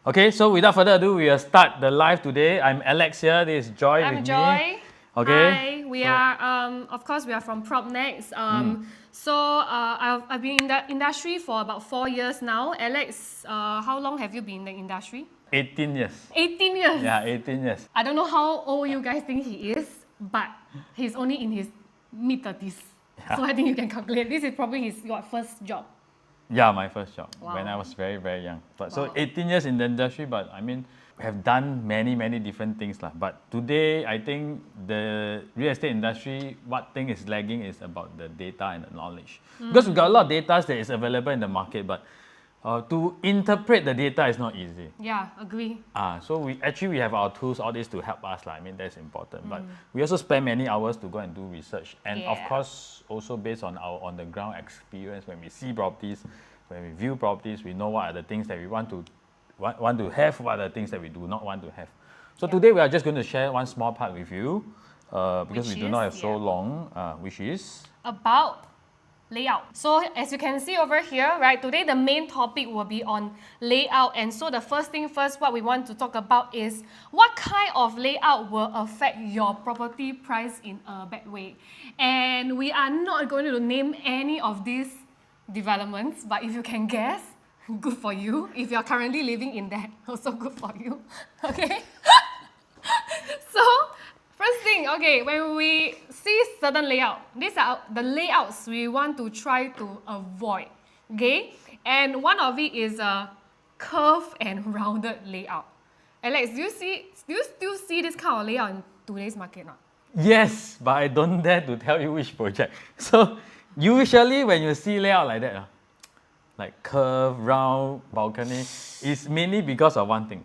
Okay, so without further ado, we will start the live today. I'm Alex here. This is Joy I'm with Joy. me. Okay. Hi. We are, of course, we are from PropNext. I've been in the industry for about 4 years now. Alex, how long have you been in the industry? 18 years. 18 years. Yeah, 18 years. I don't know how old you guys think he is, but he's only in his mid-30s. Yeah. So I think you can calculate. This is probably your first job. Yeah, my first job when Wow. I was very, very young. But Wow. so 18 years in the industry, but I mean, we have done many, many different things lah. But today, I think the real estate industry, what thing is lagging is about the data and the knowledge. Because we got a lot of data that is available in the market, but to interpret the data is not easy. Yeah, agree. So we have our tools, all this to help us. I mean, that's important. But we also spend many hours to go and do research. And of Yeah. course, also based on our on-the-ground experience, when we see properties, when we view properties, we know what are the things that we want to have, what are the things that we do not want to have. So today we are just going to share one small part with you because we do not have so long, which is About layout. So as you can see over here, right, today the main topic will be on layout. And so the first thing first, what we want to talk about is what kind of layout will affect your property price in a bad way. And we are not going to name any of these developments, but if you can guess, good for you. If you're currently living in that, also good for you. Okay? So, first thing, okay, when we see certain layout, these are the layouts we want to try to avoid, okay? And one of it is a curved and rounded layout. Alex, do you still see this kind of layout in today's market now? yes, but I don't dare to tell you which project. So usually when you see layout like that, like curve, round, balcony, it's mainly because of one thing.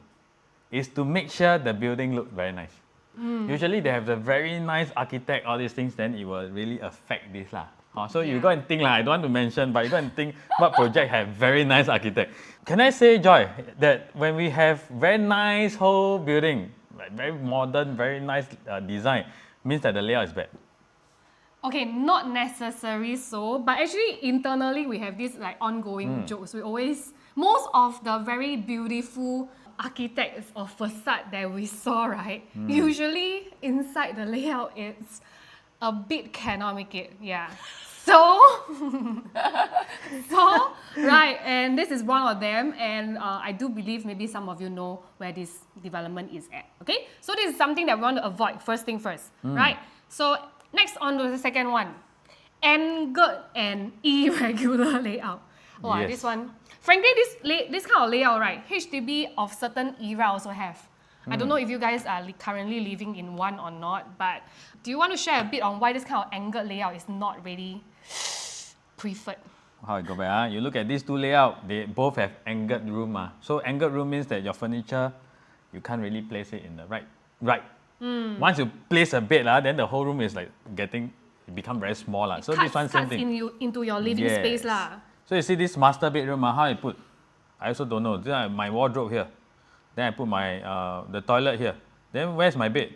Is to make sure the building look very nice. Usually they have the very nice architect, all these things, then it will really affect this lah. So you go and think I don't want to mention, but you go and think what project have very nice architect. Can I say, Joy, that when we have very nice whole building, like very modern, very nice design, means that the layout is bad? Okay, not necessary so, but actually internally we have this like ongoing jokes. Most of the very beautiful architects of facade that we saw, right? Usually inside the layout it's a bit cannot make it, yeah. So, right, and this is one of them, and I do believe maybe some of you know where this development is at, okay? So this is something that we want to avoid, first thing first, right? So next on to the second one, angled and irregular layout. Wow, Yes. this one, frankly, this kind of layout, right, HDB of certain era also have. I don't know if you guys are currently living in one or not, but do you want to share a bit on why this kind of angled layout is not really preferred? How it go back? You look at these two layout, they both have angled room. So angled room means that your furniture, you can't really place it in the right. Once you place a bed, then the whole room is like become very small. So this one same cuts thing. into your living space lah. So you see this master bedroom, how I put? I also don't know. Then I have my wardrobe here. Then I put my the toilet here. Then where's my bed?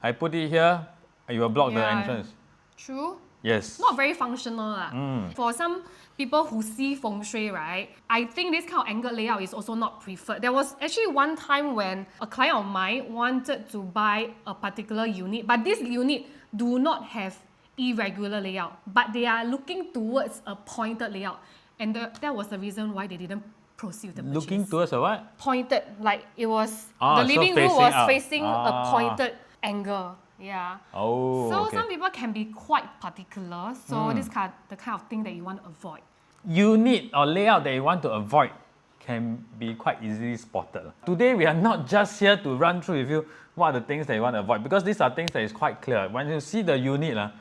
I put it here. You will block the entrance. True. Yes. Not very functional lah. For some people who see feng shui, right, I think this kind of angled layout is also not preferred. There was actually one time when a client of mine wanted to buy a particular unit, but this unit do not have irregular layout, but they are looking towards a pointed layout. And that was the reason why they didn't proceed with the purchase. Looking towards a what? Pointed, like it was, Ah, the so living room facing was out. facing a pointed angle. Yeah. Oh, So okay. some people can be quite particular. So this the kind of thing that you want to avoid. Unit or layout that you want to avoid can be quite easily spotted. Today we are not just here to run through with you what are the things that you want to avoid, because these are things that is quite clear. When you see the unit,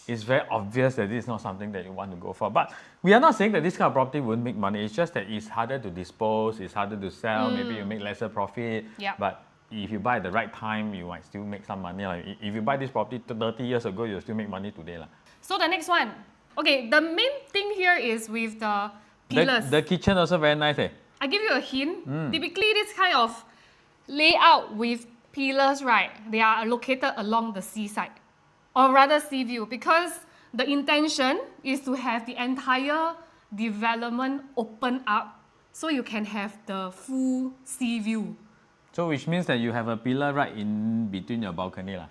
it's very obvious that this is not something that you want to go for. But we are not saying that this kind of property won't make money. It's just that it's harder to dispose, it's harder to sell, maybe you make lesser profit. Yep. But if you buy at the right time, you might still make some money. Like if you buy this property 30 years ago, you'll still make money today. So the next one. Okay, the main thing here is with the pillars. The kitchen also very nice. I give you a hint. Typically, this kind of layout with pillars, right, they are located along the seaside, or rather sea view, because the intention is to have the entire development open up so you can have the full sea view. So which means that you have a pillar right in between your balcony lah.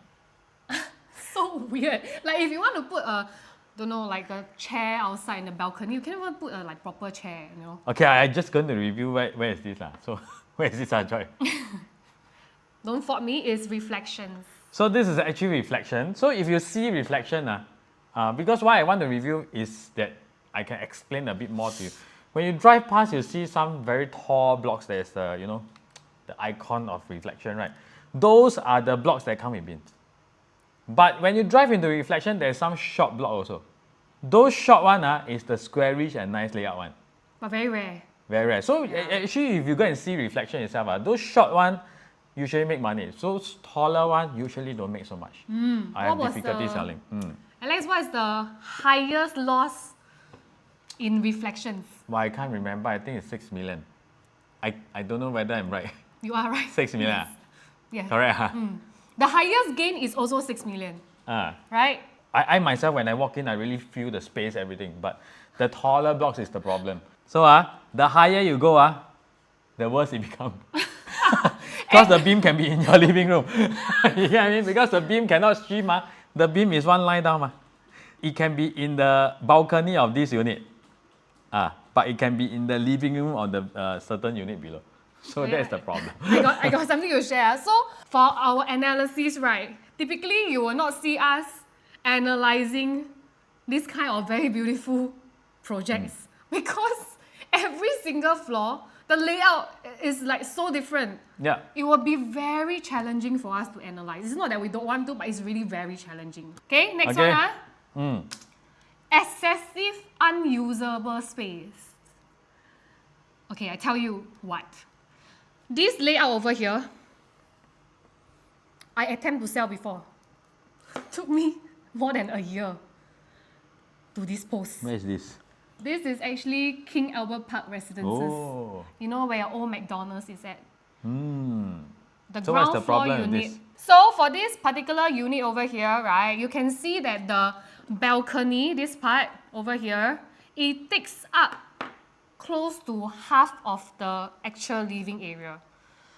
So weird. Like if you want to put a, don't know, like a chair outside in the balcony, you can't even put a like proper chair, you know. Okay, I just going to review where is this lah. So where is this Joy? Don't fault me, it's reflections. So this is actually reflection. So if you see reflection, because why I want to review is that I can explain a bit more to you. When you drive past, you see some very tall blocks. There's the, you know, the icon of reflection, right? Those are the blocks that come with bins. But when you drive into reflection, there's some short block also. Those short one is the squarish and nice layout one. But very rare. Very rare. So actually, if you go and see reflection itself, those short one usually make money. So taller one usually don't make so much. I have difficulty selling. Alex, what is the highest loss in reflections? Well, I can't remember. I think it's 6 million. I don't know whether I'm right. You are right. 6 million. Yes. Yeah. Correct. Huh? The highest gain is also 6 million. Right? I myself, when I walk in, I really feel the space, everything. But the taller blocks is the problem. So the higher you go, the worse it becomes. Because the beam can be in your living room. You get what I mean? Because the beam cannot stream. The beam is one line down. It can be in the balcony of this unit. But it can be in the living room or the certain unit below. So that's the problem. I got something to share. So for our analysis, right, typically you will not see us analyzing this kind of very beautiful projects because every single floor, the layout is like so different. Yeah. It will be very challenging for us to analyze. It's not that we don't want to, but it's really very challenging. Okay, next one. Excessive unusable space. Okay, I tell you what. This layout over here, I attempt to sell before. Took me more than a year to dispose. Where is this? This is actually King Albert Park Residences. Oh. You know where old McDonald's is at? The So ground what's the floor problem with unit. this? So for this particular unit over here, right, you can see that the balcony, this part over here, it takes up close to half of the actual living area.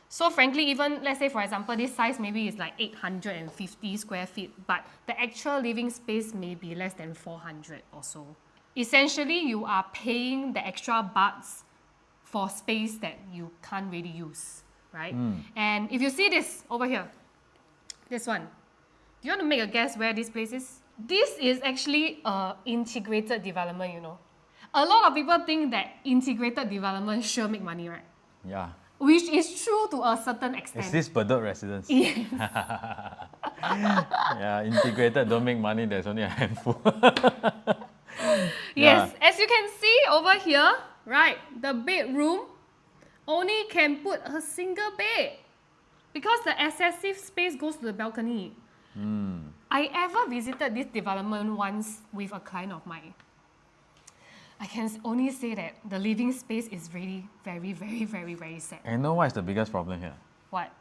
So frankly, even let's say for example, this size maybe is like 850 square feet, but the actual living space may be less than 400 or so. Essentially, you are paying the extra bucks for space that you can't really use, right? And if you see this over here, this one, do you want to make a guess where this place is? This is actually an integrated development, you know. A lot of people think that integrated development sure make money, right? Yeah. Which is true to a certain extent. Is this Bedok residence? Yes. Yeah, integrated don't make money. There's only a handful. Yes, as you can see over here, right, the bedroom only can put a single bed because the excessive space goes to the balcony. I ever visited this development once with a client of mine. I can only say that the living space is really very, very, very, very sad. And you know what is the biggest problem here? What?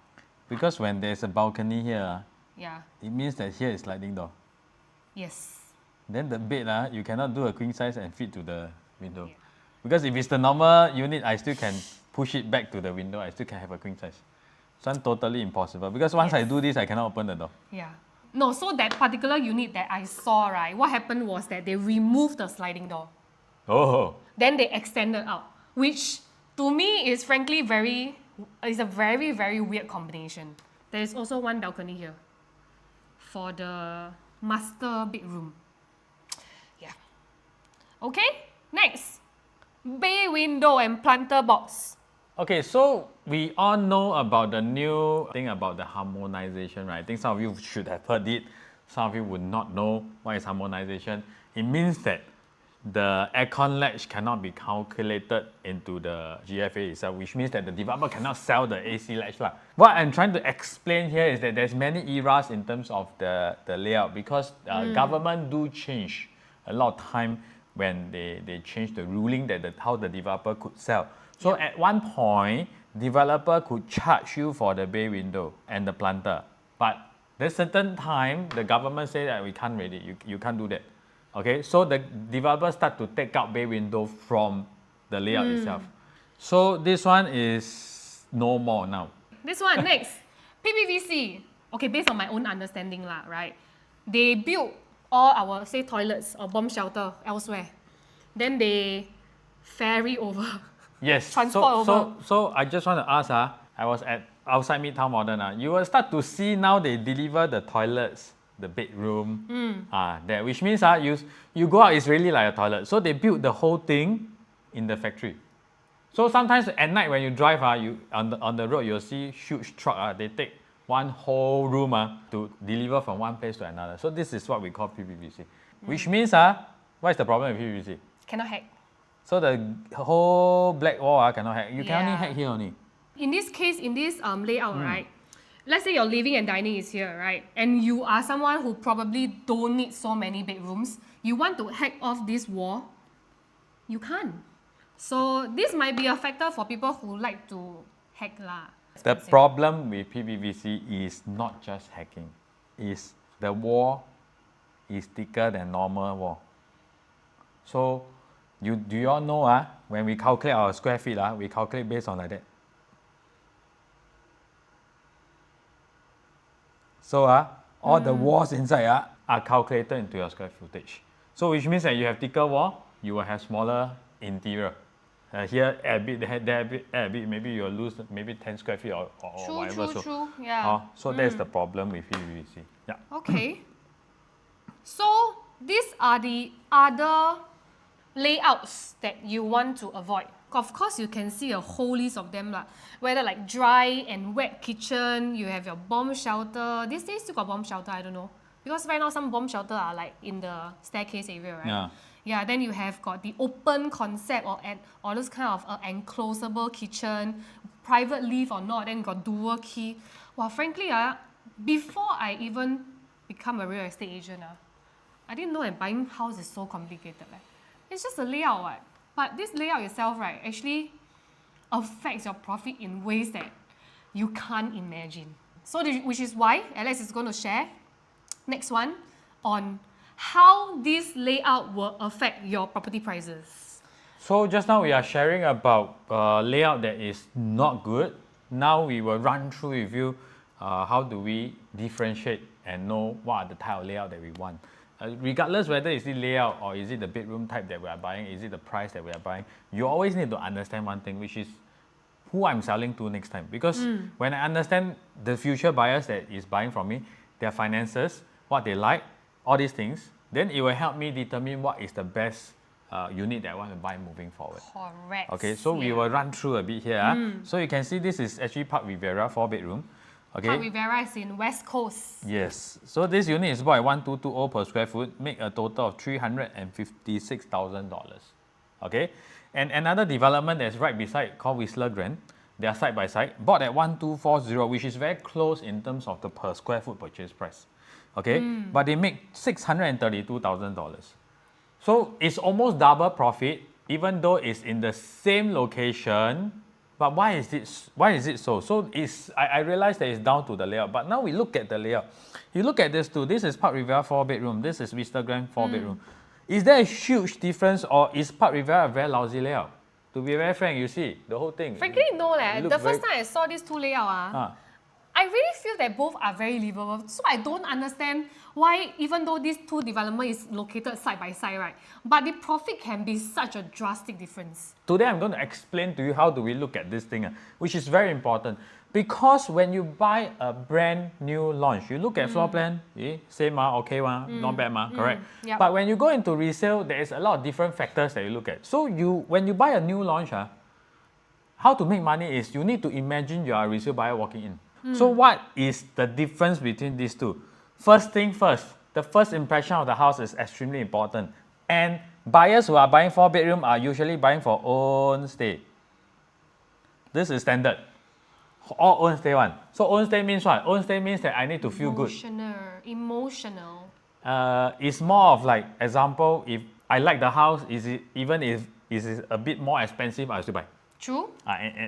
Because when there's a balcony here, Yeah. it means that here is sliding door. Yes. Then the bed, you cannot do a queen size and fit to the window. Yeah. Because if it's the normal unit, I still can push it back to the window. I still can have a queen size. So it's totally impossible. Because once I do this, I cannot open the door. Yeah. No, so that particular unit that I saw, right, what happened was that they removed the sliding door. Oh. Then they extended out, which to me is frankly is a very, very weird combination. There is also one balcony here for the master bedroom. Yeah. Okay, next. Bay window and planter box. Okay, so we all know about the new thing about the harmonization, right? I think some of you should have heard it. Some of you would not know what is harmonization. It means that the aircon latch cannot be calculated into the GFA itself, which means that the developer cannot sell the AC latch. What I'm trying to explain here is that there's many eras in terms of the layout because government do change a lot of time when they change the ruling that how the developer could sell. So at one point, developer could charge you for the bay window and the planter. But there's certain time, the government say that we can't really, you can't do that. Okay, so the developers start to take out bay window from the layout itself. So this one is no more now. This one next, PPVC. Okay, based on my own understanding lah, right? They build all our say toilets or bomb shelter elsewhere, then they ferry over. Yes. Transport over. So I just want to ask, I was at outside Midtown Modern. You will start to see now they deliver the toilets, the bedroom, there, which means you go out, it's really like a toilet. So they build the whole thing in the factory. So sometimes at night when you drive, you on the road, you'll see huge truck. They take one whole room to deliver from one place to another. So this is what we call PPVC, which means what is the problem with PPVC? Cannot hack. So the whole black wall cannot hack. You can only hack here only. In this case, in this layout, right? Let's say your living and dining is here, right? And you are someone who probably don't need so many bedrooms. You want to hack off this wall, you can't. So this might be a factor for people who like to hack lah. The problem with PPVC is not just hacking. Is the wall is thicker than normal wall. So do you all know when we calculate our square feet, we calculate based on like that. So all the walls inside are calculated into your square footage. So which means that you have thicker wall, you will have smaller interior. Here a bit, there a bit, maybe you'll lose maybe 10 square feet or whatever. True, yeah. So that's the problem with PVC. Yeah. Okay. So these are the other layouts that you want to avoid. Of course, you can see a whole list of them, whether like dry and wet kitchen, you have your bomb shelter. These days still got bomb shelter, I don't know. Because right now some bomb shelter are like in the staircase area, right? Yeah, then you have got the open concept or those kind of enclosable kitchen, private lift or not, then got dual key. Well, frankly, before I even become a real estate agent, I didn't know that buying house is so complicated. It's just a layout. But this layout itself, right, actually affects your profit in ways that you can't imagine. So, which is why Alex is going to share next one on how this layout will affect your property prices. So just now we are sharing about layout that is not good. Now we will run through with you how do we differentiate and know what are the type of layout that we want. Regardless whether it's the layout or is it the bedroom type that we are buying, is it the price that we are buying, you always need to understand one thing, which is who I'm selling to next time. Because when I understand the future buyers that is buying from me, their finances, what they like, all these things, then it will help me determine what is the best unit that I want to buy moving forward. Correct. Okay, so we will run through a bit here. So you can see this is actually Park Riviera 4-bedroom. Okay. Park Riviera is in West Coast. Yes. So this unit is bought at 1220 per square foot, make a total of $356,000. Okay. And another development that's right beside called Whistler Grand, they are side by side, bought at 1240, which is very close in terms of the per square foot purchase price. Okay. But they make $632,000. So it's almost double profit, even though it's in the same location. But why is it so? So I realize that it's down to the layout. But now we look at the layout. You look at this too. This is Park Riviera 4-bedroom. This is Whistler Grand 4-bedroom. Is there a huge difference, or is Park Riviera a very lousy layout? To be very frank, you see the whole thing. Frankly, no. The first time I saw these two layouts, I really feel that both are very livable. So I don't understand why, even though these two developments is located side by side, right? But the profit can be such a drastic difference. Today I'm going to explain to you how do we look at this thing, which is very important. Because when you buy a brand new launch, you look at floor plan, same okay not bad correct? Yep. But when you go into resale, there is a lot of different factors that you look at. So when you buy a new launch, how to make money is you need to imagine you are a resale buyer walking in. So what is the difference between these two? First thing first, the first impression of the house is extremely important. And buyers who are buying 4-bedroom are usually buying for own stay. This is standard. All own stay one. So own stay means what? Own stay means that I need to feel good. Emotional. It's more of like, example, if I like the house, even if it is a bit more expensive, I still buy. True.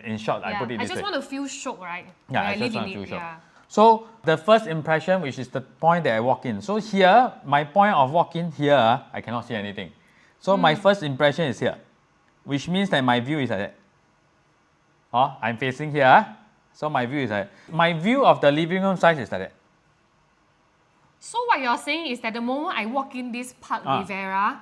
In short, I put it this way. I just want to feel shook, right? Yeah, I just want to feel shook. So the first impression, which is the point that I walk in. So here, my point of walk-in here, I cannot see anything. So my first impression is here, which means that my view is like that. Oh, I'm facing here. So my view is like, my view of the living room size is like that. So what you're saying is that the moment I walk in this Park Ah. Rivera,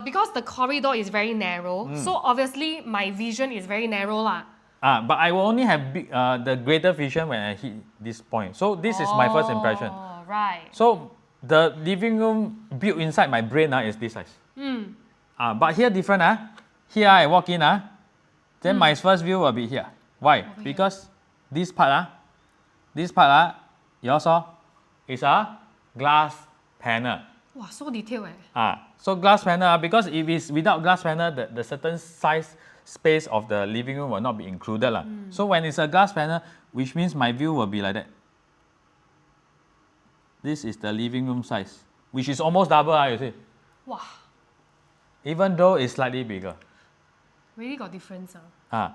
because the corridor is very narrow, so obviously my vision is very narrow lah. But I will only have the greater vision when I hit this point. So this is my first impression. Oh, right. So the living room built inside my brain is this size. But here different. Here I walk in. Then my first view will be here. Why? Because this part, you all saw, is a glass panel. Wow, so detailed eh. So glass panel, because if it's without glass panel, the certain size space of the living room will not be included. So when it's a glass panel, which means my view will be like that. This is the living room size, which is almost double, you see. Wow, Even though it's slightly bigger. really got difference.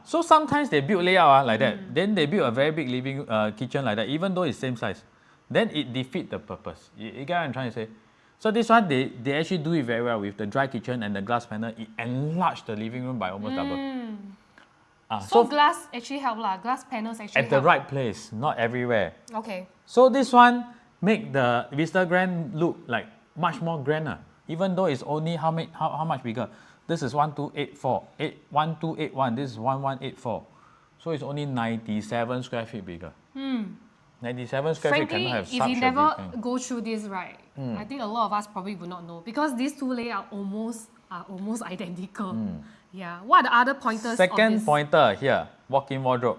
So sometimes they build layout like that. Then they build a very big living kitchen like that, even though it's same size. Then it defeats the purpose. You get what I'm trying to say? So this one, they actually do it very well with the dry kitchen and the glass panel. It enlarged the living room by almost double. So glass actually help lah. Glass panels actually at the right place, not everywhere. Okay. So this one make the Vista Grand look like much more grander, even though it's only how much bigger? This is 1284, 1281. This is 1184. So it's only 97 square feet bigger. 97 square feet Frankly, cannot have if such you a never big thing. go through this, right, I think a lot of us probably would not know because these two layouts are almost identical. Yeah. What are the other pointers of Second this? pointer here, walk-in wardrobe.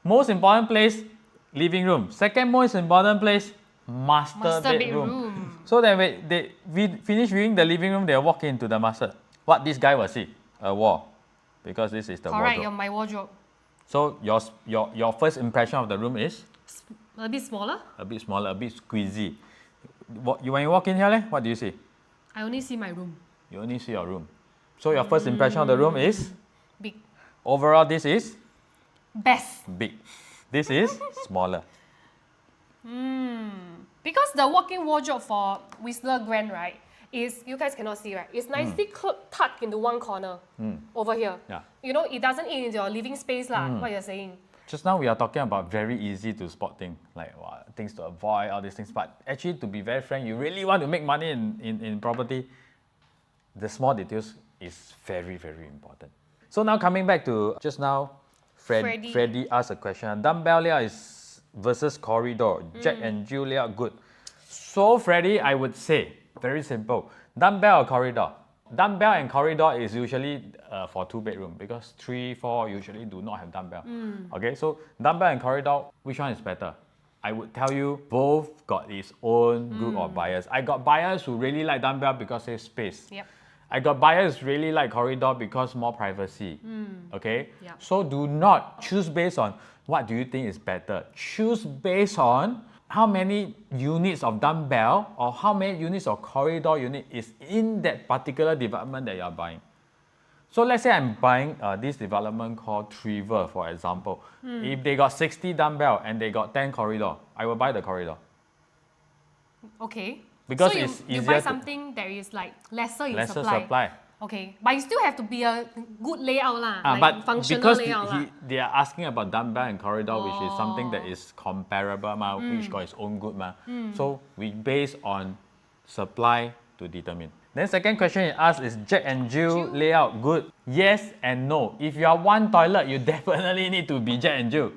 Most important place, living room. Second most important place, master bedroom. So that when we finish viewing the living room, they'll walk into the master. What this guy will see? A wall. Because this is the Correct, wardrobe. my wardrobe. So your first impression of the room is? A bit smaller. A bit smaller, a bit squeezy. When you walk in here, what do you see? I only see my room. You only see your room. So your first impression of the room is? Big. Overall, this is? Best. Big. This is smaller. Because the walk-in wardrobe for Whistler Grand, right, is, you guys cannot see, right? It's nicely tucked into one corner over here. Yeah. You know, it doesn't eat into your living space, what you're saying. Just now we are talking about very easy to spot things, like things to avoid, all these things. But actually, to be very frank, you really want to make money in property, the small details is very, very important. So now coming back to just now, Freddie asked a question. Dumbbell layout is versus corridor. Jack and Jill layout good. So Freddie, I would say, very simple. Dumbbell or corridor? Dumbbell and corridor is usually for 2-bedroom because 3, 4 usually do not have dumbbell. Okay, so dumbbell and corridor, which one is better? I would tell you both got its own group of buyers. I got buyers who really like dumbbell because they have space. Yep. I got buyers really like corridor because more privacy. Okay? Yep. So do not choose based on what do you think is better. Choose based on how many units of dumbbell or how many units of corridor unit is in that particular development that you are buying. So let's say I'm buying this development called Trevor, for example. If they got 60 dumbbell and they got 10 corridor, I will buy the corridor. Okay. Because so it's you easier buy to- something that is like lesser in Lesser supply. supply. Okay, but it still have to be a good layout lah, like But functional because layout lah. they are asking about dumbbell and corridor, which is something that is comparable, which got its own good. So we base on supply to determine. Then second question he asked is Jack and Jill layout good? Yes and no. If you are one toilet, you definitely need to be Jack and Jill.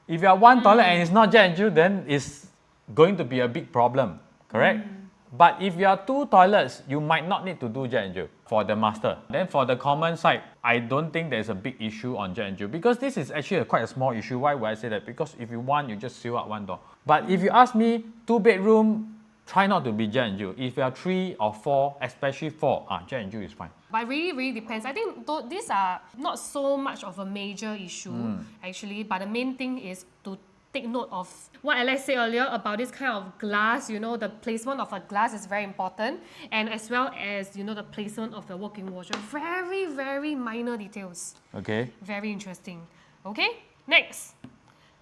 If you are one toilet and it's not Jack and Jill, then it's going to be a big problem, correct? But if you are 2 toilets, you might not need to do Jack and Jill for the master. Then for the common side, I don't think there's a big issue on Jack and Jill because this is actually quite a small issue. Why would I say that? Because if you want, you just seal out one door. But if you ask me, 2-bedroom, try not to be Jack and Jill. If you are 3 or 4, especially 4, Jack and Jill is fine. But really depends. I think these are not so much of a major issue actually, but the main thing is to take note of what Alex said earlier about this kind of glass. You know, the placement of a glass is very important, and as well as, you know, the placement of the walk-in wardrobe. Very, very minor details. Okay. Very interesting. Okay, next.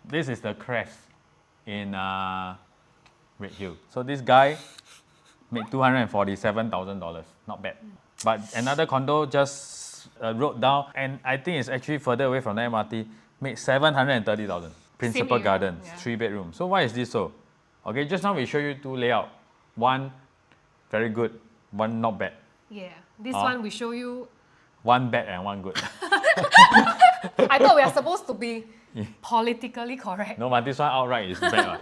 This is the crest in Red Hill. So this guy made $247,000. Not bad. But another condo just road down, and I think it's actually further away from the MRT, made 730,000. Principal area, Gardens, yeah. 3-bedroom. So why is this so? Okay, just now we show you 2 layout. One very good, one not bad. Yeah. This one we show you. One bad and one good. I thought we are supposed to be politically correct. No, but this one outright is bad.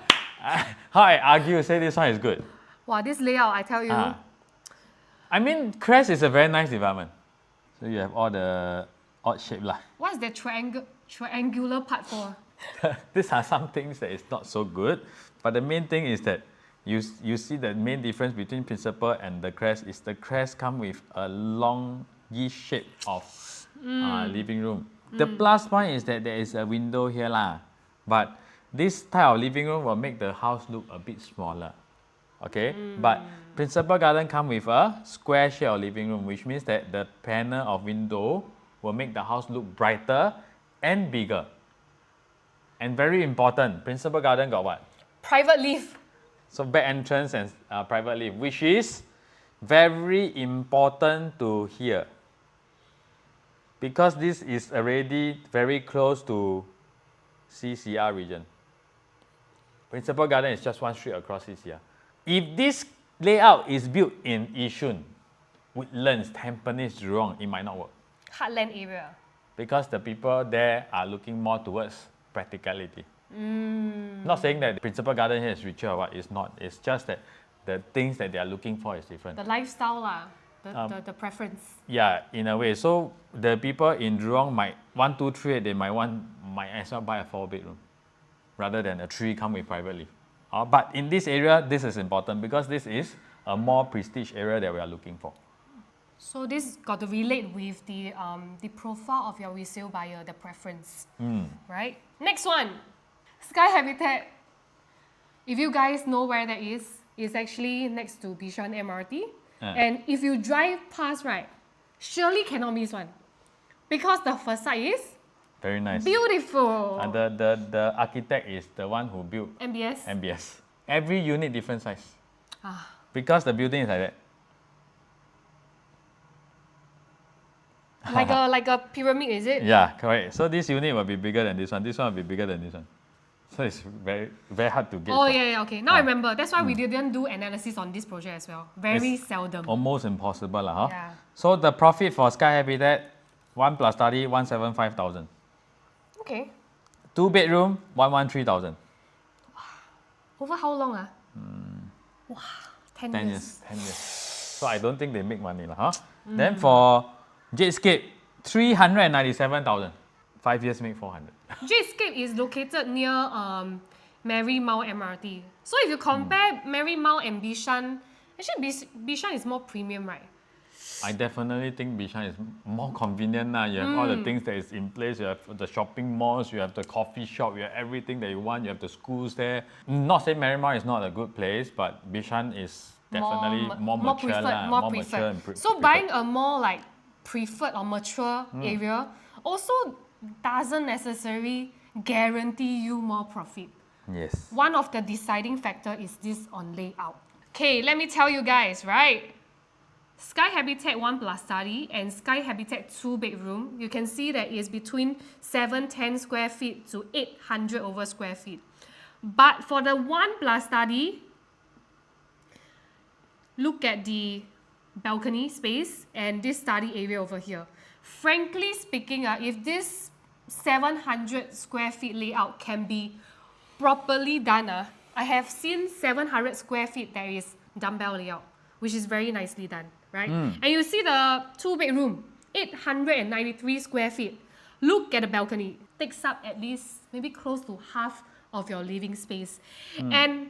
How I argue, say this one is good. Wow, this layout, I tell you. I mean, Crest is a very nice development. So you have all the odd shape lah. What's the triangular part for? These are some things that is not so good, but the main thing is that you see the main difference between Principal and the Crest is the Crest come with a longish shape of living room. The plus point is that there is a window here lah, but this type of living room will make the house look a bit smaller. Okay, but Principal Garden come with a square shape of living room, which means that the panel of window will make the house look brighter and bigger. And very important, Principal Garden got what? Private lift. So back entrance and private lift, which is very important to hear. Because this is already very close to CCR region. Principal Garden is just one street across CCR. If this layout is built in Yishun, Woodlands, Tampines, Jurong, it might not work. Heartland area. Because the people there are looking more towards practicality. Not saying that the Principal Garden here is richer or what, it's not. It's just that the things that they are looking for is different. The lifestyle lah, the preference. Yeah, in a way. So the people in Jurong might 1, 2, 3, they might as well buy a 4-bedroom rather than a 3 come with private lift. But in this area, this is important because this is a more prestige area that we are looking for. So this got to relate with the profile of your resale buyer, the preference, right? Next one, Sky Habitat. If you guys know where that is, it's actually next to Bishan MRT. And if you drive past, right, surely cannot miss one. Because the facade is very nice. Beautiful. The architect is the one who built MBS. Every unit different size. Because the building is like that. Like a pyramid, is it? Yeah, correct. So this unit will be bigger than this one. This one will be bigger than this one. So it's very, very hard to get. Oh, yeah, okay. Now I remember. That's why we didn't do analysis on this project as well. Very seldom. Almost impossible. Huh? Yeah. So the profit for Sky Habitat, 1 plus study, 175,000. Okay. 2-bedroom, 113,000. Over how long? Wow, 10 years. 10 years. So I don't think they make money. Huh? Then for Jadescape, 397,000. 5 years make 400. Jadescape is located near Marymount MRT. So if you compare Marymount and Bishan, actually Bishan is more premium, right? I definitely think Bishan is more convenient now. You have all the things that is in place. You have the shopping malls, you have the coffee shop, you have everything that you want. You have the schools there. Not saying Marymount is not a good place, but Bishan is definitely more mature. More mature. So buying a more like preferred or mature area also doesn't necessarily guarantee you more profit. Yes. One of the deciding factor is this on layout. Okay, let me tell you guys, right? Sky Habitat 1 plus study and Sky Habitat 2-bedroom, you can see that it's between 710 square feet to 800 over square feet. But for the 1 plus study, look at the balcony space and this study area over here. Frankly speaking, if this 700 square feet layout can be properly done, I have seen 700 square feet that is dumbbell layout, which is very nicely done, right? And you see the 2-bedroom, 893 square feet. Look at the balcony. Takes up at least maybe close to half of your living space. And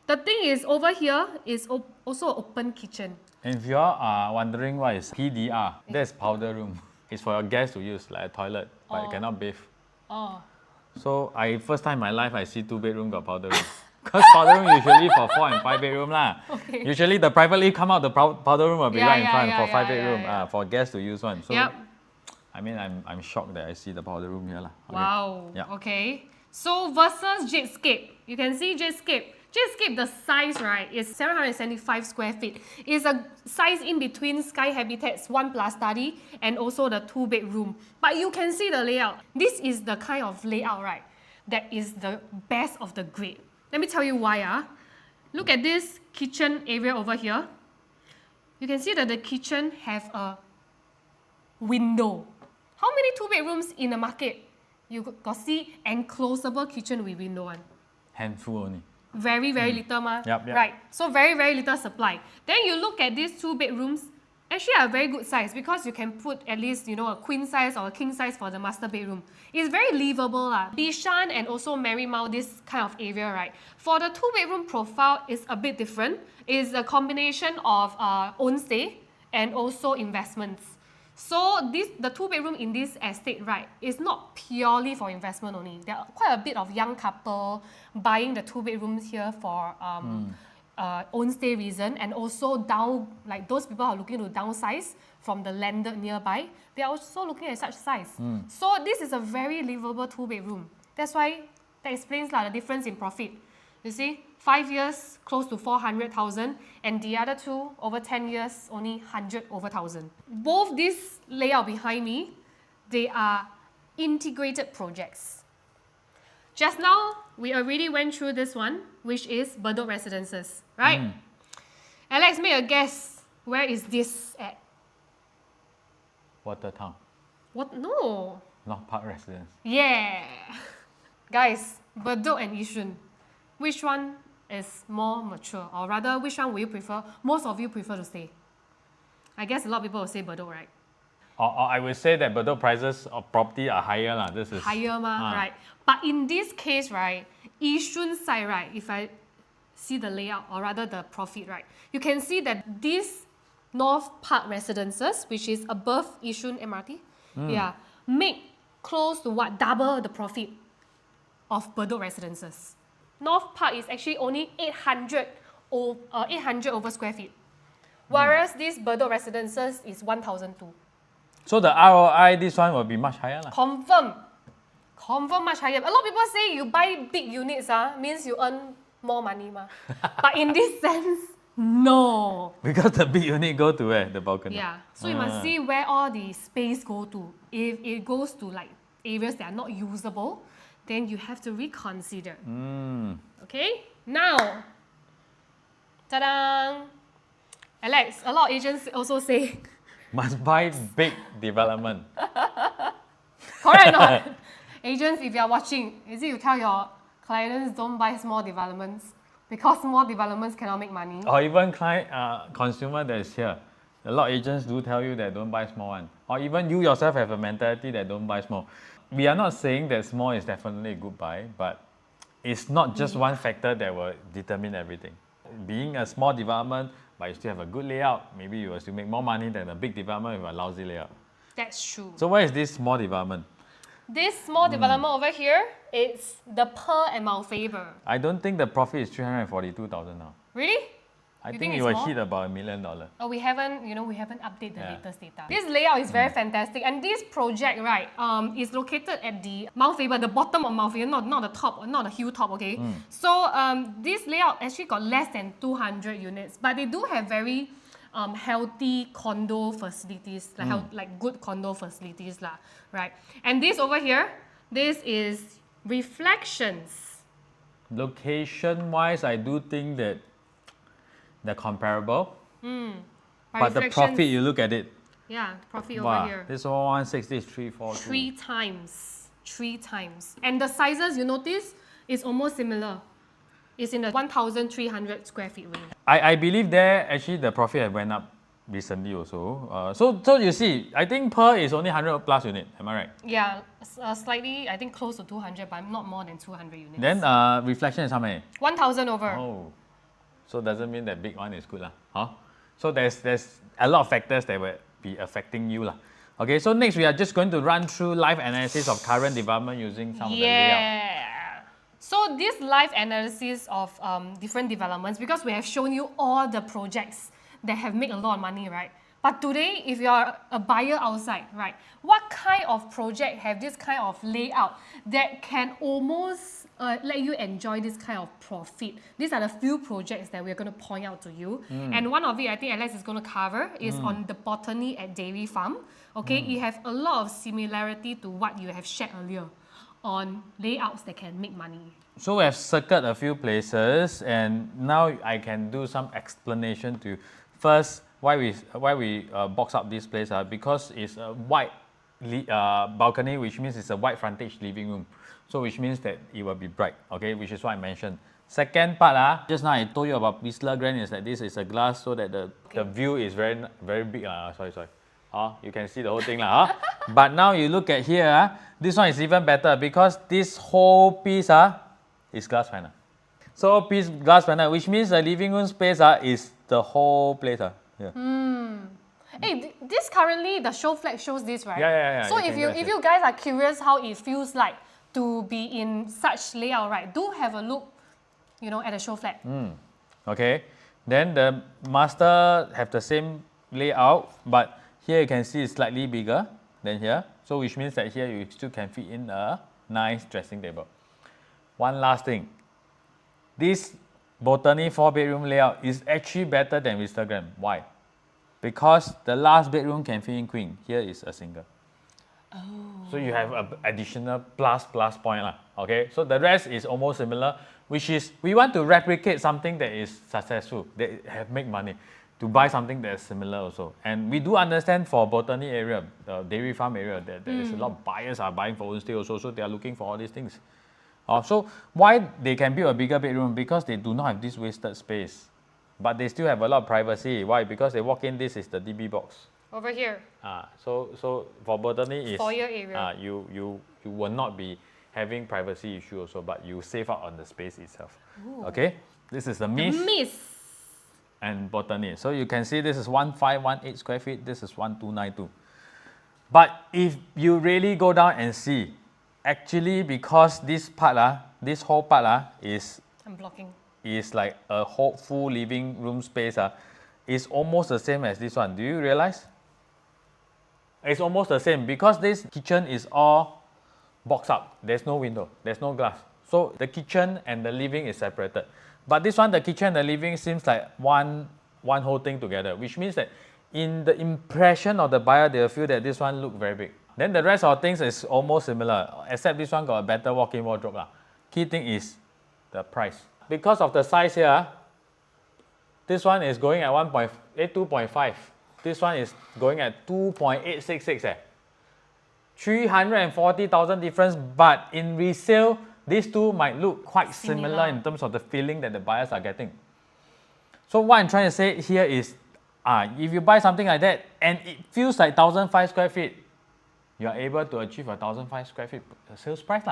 the thing is, over here is also an open kitchen. And if you are wondering what is PDR, that's powder room. It's for your guests to use like a toilet, but you cannot bathe. So first time in my life I see 2-bedroom got powder room. Because powder room usually for 4 and 5-bedroom lah. Okay. Usually the private lift come out, the powder room will be right in front for 5-bedroom. Yeah. For guests to use one. So Yep. I mean I'm shocked that I see the powder room here lah. Okay. Wow. Yeah. Okay. So versus Jadescape, you can see Jadescape Jetscape, the size, right, is 775 square feet. It's a size in between Sky Habitat's 1+ study and also the 2-bedroom. But you can see the layout. This is the kind of layout, right, that is the best of the grade. Let me tell you why. Look at this kitchen area over here. You can see that the kitchen have a window. How many 2-bedrooms in the market? You got see enclosable kitchen with window one. Handful only. Very little ma. Yep. Right. So very little supply. Then you look at these 2 bedrooms, actually are very good size because you can put at least, a queen size or a king size for the master bedroom. It's very livable. Bishan and also Marymount, this kind of area, right? For the 2-bedroom profile is a bit different. It's a combination of own stay and also investments. So the 2-bedroom in this estate, right, is not purely for investment only. There are quite a bit of young couple buying the 2 bedrooms here for own stay reason, and also those people are looking to downsize from the landed nearby. They are also looking at such size. So this is a very livable 2-bedroom. That's why that explains the difference in profit. You see, 5 years close to 400,000, and the other 2 over 10 years only 100 over 1,000. Both this layout behind me, they are integrated projects. Just now, we already went through this one, which is Bedok Residences, right? Alex, make a guess. Where is this at? Watertown. What? No. North Park Residence. Yeah. Guys, Bedok and Yishun. Which one is more mature? Or rather, which one will you prefer? Most of you prefer to stay. I guess a lot of people will say Bedok, right? Or I would say that Bedok prices of property are higher. This is higher, right? But in this case, right, Yishun side, right, if I see the layout, or rather the profit, right, you can see that these North Park Residences, which is above Yishun MRT, make close to double the profit of Bedok Residences. North Park is actually only 800 over square feet, whereas this Bedok Residences is 1,002. So the ROI, this one will be much higher. Confirm much higher. A lot of people say you buy big units means you earn more money. But in this sense, no. Because the big unit go to where? The balcony. Yeah. So you must see where all the space go to. If it goes to areas that are not usable, then you have to reconsider. Okay? Now, ta-da! Alex, a lot of agents also say must buy big development. Correct or not? Agents, if you are watching, is it you tell your clients don't buy small developments because small developments cannot make money? Or even consumer that is here. A lot of agents do tell you that don't buy small one. Or even you yourself have a mentality that don't buy small. We are not saying that small is definitely a good buy, but it's not just one factor that will determine everything. Being a small development, but you still have a good layout, maybe you will still make more money than a big development with a lousy layout. That's true. So where is this small development? This small development over here, it's the Pearl and Mount Faber. I don't think the profit is 342,000 now. Really? I You think think it it's will more? hit about $1 million. Oh, we haven't updated the latest data. This layout is very fantastic, and this project, right, is located at the Mount Faber, the bottom of Mount Faber, not the top, not the hilltop, okay? So this layout actually got less than 200 units, but they do have very healthy condo facilities, like good condo facilities, right? And this over here, this is Reflections. Location-wise, I do think that they're comparable. But the Reflections, profit, you look at it. yeah, profit over here. This one 160 is 342. 3 times. 3 times. And the sizes, you notice, is almost similar. It's in the 1,300 square feet range. I believe there actually the profit have went up recently also. So you see, I think Pearl is only 100 plus unit. Am I right? Yeah, slightly, I think close to 200, but not more than 200 units. Then Reflection is how many? 1,000 over. Oh, so doesn't mean that big one is good Huh? So there's a lot of factors that will be affecting you Okay, so next we are just going to run through live analysis of current development using some of the layout. So this live analysis of different developments, because we have shown you all the projects that have made a lot of money, right? But today, if you're a buyer outside, right, what kind of project have this kind of layout that can almost let you enjoy this kind of profit? These are the few projects that we're going to point out to you. And one of it, I think Alex is going to cover, is on the botany at Dairy Farm. Okay, it has a lot of similarity to what you have shared earlier on layouts that can make money. So we have circled a few places, and now I can do some explanation to you. First, why we box up this place? Because it's a wide balcony, which means it's a wide frontage living room. So which means that it will be bright, okay, which is what I mentioned. Second part, just now I told you about Whistler Grand is that this is a glass so that the view is very big. Sorry. You can see the whole thing. But now you look at here, this one is even better because this whole piece is glass panel. So piece glass panel, which means the living room space is the whole place. Yeah. Hey, this currently the show flag shows this, right? Yeah. So if you guys are curious how it feels like to be in such layout, right? Do have a look, at the show flag. Okay. Then the master have the same layout, but here you can see it's slightly bigger than here. So which means that here you still can fit in a nice dressing table. One last thing. This botany 4-bedroom layout is actually better than Whistler Grand. Why? Because the last bedroom can fit in queen. Here is a single. Oh. So you have an additional plus point. Okay? So the rest is almost similar, which is we want to replicate something that is successful, that have make money, to buy something that is similar also. And we do understand for botany area, the dairy farm area, that there is a lot of buyers are buying for homestay also, so they are looking for all these things. So why they can build a bigger bedroom? Because they do not have this wasted space. But they still have a lot of privacy. Why? Because they walk in, this is the DB box. Over here. So for botany is foyer area. You will not be having privacy issue also, but you save out on the space itself. Ooh. Okay? This is the Miss and botany. So you can see this is 1518 square feet, this is 1292. But if you really go down and see, actually, because this part, this whole part is like a whole full living room space, is almost the same as this one. Do you realize? It's almost the same because this kitchen is all boxed up. There's no window, there's no glass. So the kitchen and the living is separated. But this one, the kitchen and the living seems like one whole thing together, which means that in the impression of the buyer, they'll feel that this one look very big. Then the rest of things is almost similar, except this one got a better walk-in wardrobe. Key thing is the price. Because of the size here, this one is going at 2.5. This one is going at 2.866. 340,000 difference, but in resale, these two might look quite similar in terms of the feeling that the buyers are getting. So what I'm trying to say here is, if you buy something like that and it feels like 1,005 square feet, you are able to achieve a 1,005 square feet sales price.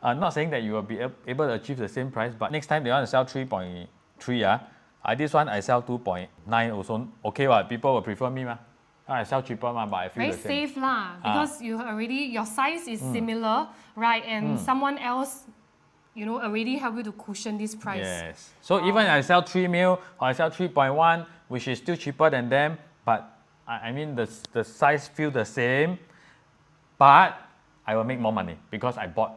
Not saying that you will be able to achieve the same price, but next time they want to sell 3.3, this one I sell 2.9 also okay. People will prefer me. I sell cheaper, but I feel very the same. safe because your size is similar, right? And someone else, already help you to cushion this price. Yes. So even I sell 3 mil or I sell 3.1, which is still cheaper than them, but I mean the size feel the same, but I will make more money because I bought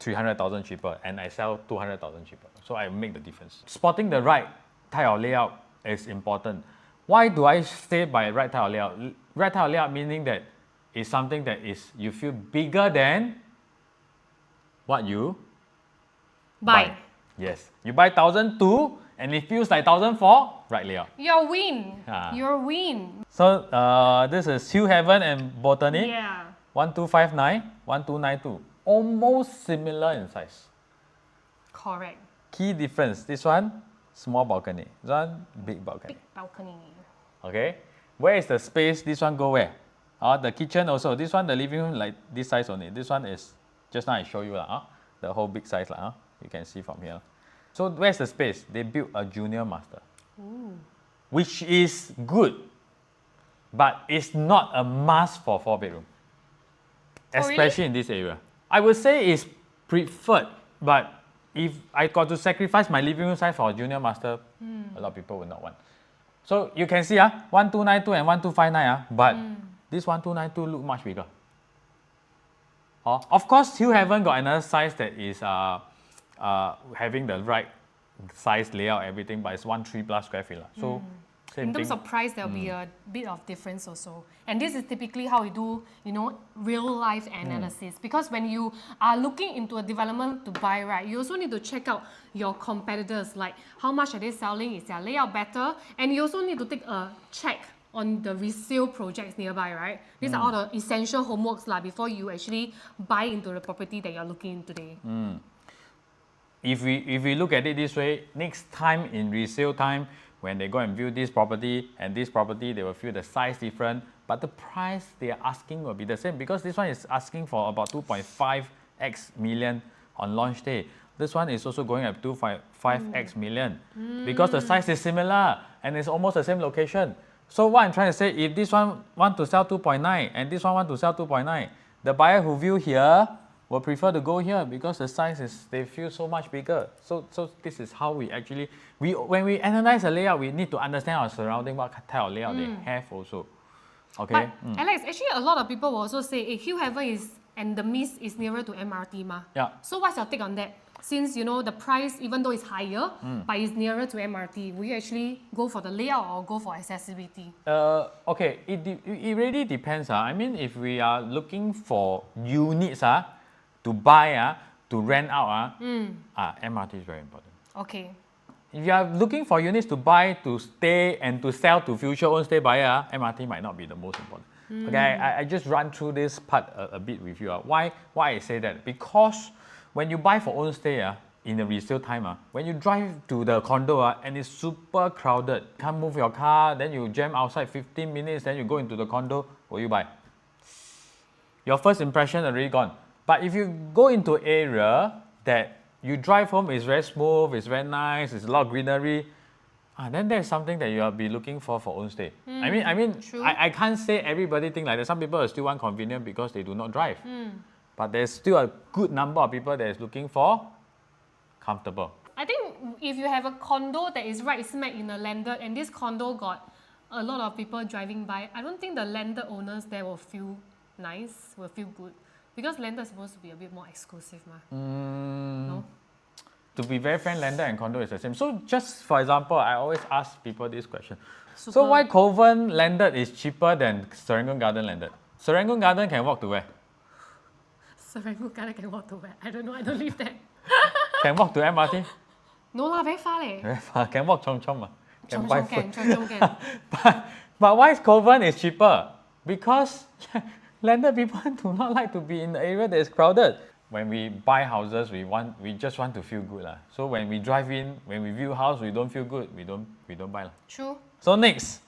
300,000 cheaper and I sell 200,000 cheaper. So I make the difference. Spotting the right type of layout is important. Why do I say by right type of layout? Right type of layout meaning that it's something that is you feel bigger than what you buy. Yes. You buy 1,002 and it feels like 1,004, right layout. Your win. Your win. So this is Hill Heaven and Botany. Yeah. 1259, 1292. Almost similar in size. Correct. Key difference. This one, small balcony. This one, big balcony. Big balcony. Okay. Where is the space? This one go where? The kitchen also. This one, the living room like this size only. This one is, just now I show you the whole big size. You can see from here. So where's the space? They built a junior master. Ooh. Which is good, but it's not a must for 4-bedroom. Especially in this area. I would say it's preferred, but if I got to sacrifice my living room size for a junior master, a lot of people will not want. So you can see 1292 and 1259 but this 1292 look much bigger. Of course, Hill Heaven got another size that is having the right size layout, everything, but it's 13 plus square feet. So same In terms thing. of price, there'll be a bit of difference also. And this is typically how we do, real life analysis. Because when you are looking into a development to buy, right, you also need to check out your competitors, like how much are they selling, is their layout better, and you also need to take a check on the resale projects nearby, right? These are all the essential homeworks before you actually buy into the property that you're looking in today. If we look at it this way, next time in resale time, when they go and view this property and this property, they will feel the size different, but the price they are asking will be the same because this one is asking for about 2.5x million on launch day. This one is also going at 2.5x million because the size is similar and it's almost the same location. So what I'm trying to say, if this one want to sell 2.9 and this one want to sell 2.9, the buyer who view here will prefer to go here because the size is, they feel so much bigger. So this is how we actually, when we analyze a layout, we need to understand our surrounding, what type of layout they have also. Okay. But Alex, actually a lot of people will also say, Hill Heaven and the Mist is nearer to MRT ma. Yeah. So what's your take on that? Since the price, even though it's higher, but it's nearer to MRT, will you actually go for the layout or go for accessibility? Okay, it really depends. I mean, if we are looking for units to buy, to rent out, MRT is very important. Okay. If you are looking for units to buy, to stay, and to sell to future own stay buyer, MRT might not be the most important. Okay, I just run through this part a bit with you. Why I say that? Because when you buy for own stay in the resale time, when you drive to the condo and it's super crowded, can't move your car, then you jam outside 15 minutes, then you go into the condo, will you buy? Your first impression already gone. But if you go into area that you drive home, it's very smooth, it's very nice, it's a lot of greenery, then there's something that you'll be looking for own stay. I mean, I can't say everybody think like that. Some people still want convenient because they do not drive. But there's still a good number of people that is looking for comfortable. I think if you have a condo that is right smack in a landed and this condo got a lot of people driving by, I don't think the landed owners there will feel nice, will feel good. Because landed is supposed to be a bit more exclusive. No? To be very frank, landed and condo is the same. So just for example, I always ask people this question. Super. So why Kovan landed is cheaper than Serangoon Garden landed? Serangoon Garden can walk to where? Serangoon Garden can walk to where? I don't know, I don't live there. Can walk to MRT? No lah, very far leh. Very far. Can walk Chong Chong. Chong Chong can. But why Kovan is cheaper? Because landed people do not like to be in the area that is crowded. When we buy houses, we just want to feel good. So when we drive in, when we view house, we don't feel good, we don't buy. True. So next,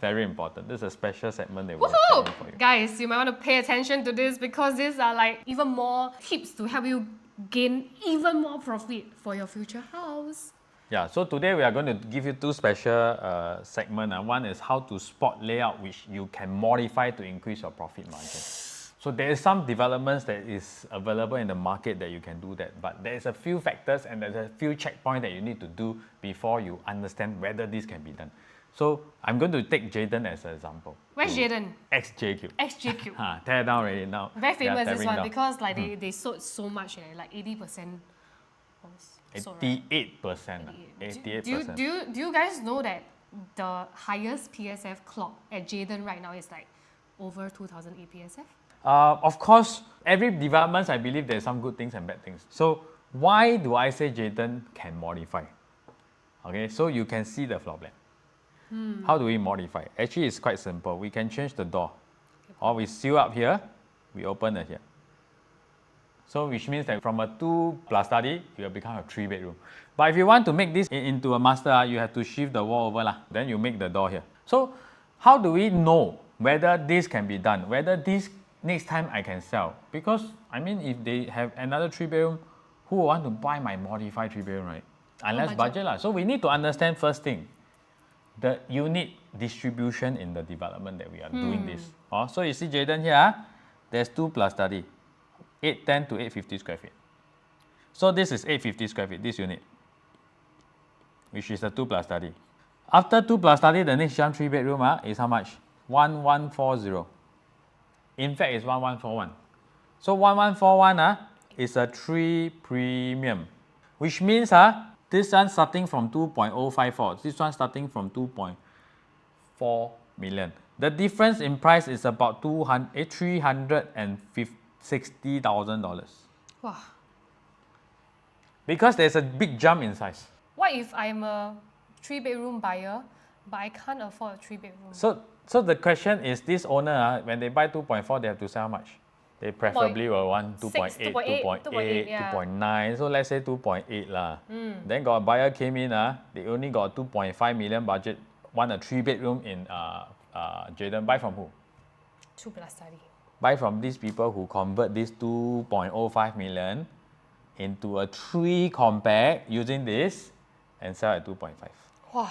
very important. This is a special segment that we're Woohoo! planning for you. Guys, you might want to pay attention to this because these are like even more tips to help you gain even more profit for your future house. Yeah, so today we are going to give you two special segments. One is how to spot layout which you can modify to increase your profit margin. So there is some developments that is available in the market that you can do that, but there's a few factors and there's a few checkpoints that you need to do before you understand whether this can be done. So I'm going to take Jaden as an example. Where's Jaden? XJQ. XJQ. Tear down already now. Very famous this one down. because like they sold so much, like 80%. 88%. 88%. Do you guys know that the highest PSF clock at Jaden right now is like over 2008 PSF? Of course, every development, I believe there's some good things and bad things. So why do I say Jaden can modify? Okay, so you can see the floor plan. How do we modify? Actually, it's quite simple. We can change the door. Or we seal up here, we open it here. So which means that from a 2+ study, it will become a 3-bedroom. But if you want to make this into a master, you have to shift the wall over. Then you make the door here. So how do we know whether this can be done? Whether this next time I can sell? Because, I mean, if they have another 3-bedroom, who will want to buy my modified 3-bedroom, right? Unless budget. So we need to understand first thing, the unit distribution in the development that we are doing this. So you see Jaden here, there's 2+ study, 810 to 850 square feet. So this is 850 square feet, this unit, which is a 2+ study. After 2 plus study, the next jump 3 bedroom is how much? 1140. In fact, it's 1141. So 1141 is a 3 premium, which means this one starting from 2.054, this one starting from 2.4 million. The difference in price is about $360,000 Wow. because there's a big jump in size. What if I'm a 3-bedroom buyer, but I can't afford a 3-bedroom? So the question is, this owner, when they buy 2.4, they have to sell how much? They preferably will want 2.8, 2.8, yeah. 2.9. So let's say 2.8 lah. Then got a buyer came in, they only got 2.5 million budget, want a 3-bedroom in Jayden. Buy from who? 2 plus study. Buy from these people who convert this 2.05 million into a 3 compact using this and sell at 2.5. Wow.